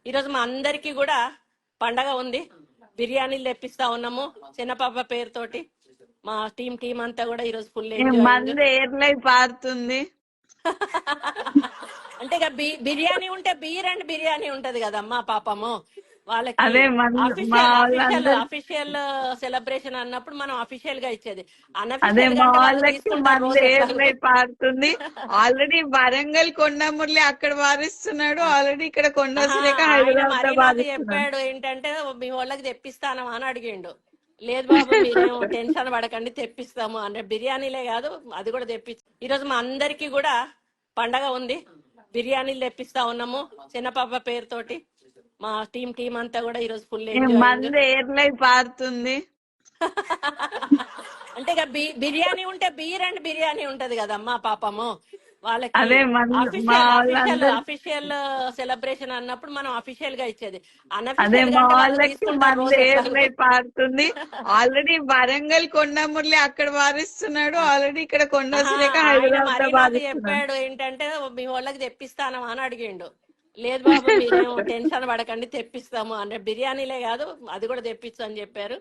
ఈరోజు మా అందరికి కూడా పండగ ఉంది. బిర్యానీలు తెప్పిస్తా ఉన్నాము చిన్న పాప పేరుతోటి. మా టీం అంతా కూడా ఈరోజు ఫుల్ ఎంజాయింగ్. మంది ఎయిర్లై పారుతుంది. అంటే ఇక బిర్యానీ ఉంటే బీర్ అండ్ బిర్యానీ ఉంటది కదమ్మా పాపము వాళ్ళకి. అదే అఫీషియల్ సెలబ్రేషన్ అన్నప్పుడు మనం అఫీషియల్ గా ఇచ్చేది. అదే అనఫీషియల్ మా గా వాళ్ళు వాళ్ళకి తీసుకుంటారు మంది రోజు ఎయిర్లై పారుతుంది. ఆల్రెడీ వరంగల్ కొండమురళి అక్కడ వారిస్తున్నాడు. ఆల్రెడీ ఇక్కడ కొండ సురేఖ ఆయన హైదరాబాద్ మరీ లో నాకు వారిస్తున్నాడు. చెప్పాడు ఏంటంటే మీ వాళ్ళకి తెప్పిస్తాను అని అడిగిండు. లేదు బాబు మీరేం టెన్షన్ పడకండి తెప్పిస్తాము అంటే బిర్యానీలే కాదు అది కూడా ఈరోజు మా అందరికి కూడా పండగ ఉంది. బిర్యానీలు తెప్పిస్తా ఉన్నాము చిన్న పాప పేరుతోటి. మా టీం అంతా కూడా ఈరోజు ఫుల్ ఎంజాయింగ్. మంది ఎయిర్లై పారుతుంది. అంటే ఇక బిర్యానీ ఉంటే బీర్ అండ్ బిర్యానీ ఉంటది కదమ్మా పాపము వాళ్ళకి. అదే అఫీషియల్ సెలబ్రేషన్ అన్నప్పుడు మనం అఫీషియల్ గా ఇచ్చేది. అదే అనఫీషియల్ మా గా వాళ్ళు వాళ్ళకి తీసుకుంటారు మంది రోజు ఎయిర్లై పారుతుంది. ఆల్రెడీ వరంగల్ కొండమురళి అక్కడ వారిస్తున్నాడు. ఆల్రెడీ ఇక్కడ కొండ సురేఖ ఆయన హైదరాబాద్ మరీ లో నాకు వారిస్తున్నాడు. చెప్పాడు ఏంటంటే మీ వాళ్ళకి తెప్పిస్తాను అని అడిగిండు. లేదు బాబు మీరేం టెన్షన్ పడకండి తెప్పిస్తాము అంటే బిర్యానీలే కాదు అది కూడా తెప్పించు అని చెప్పారు.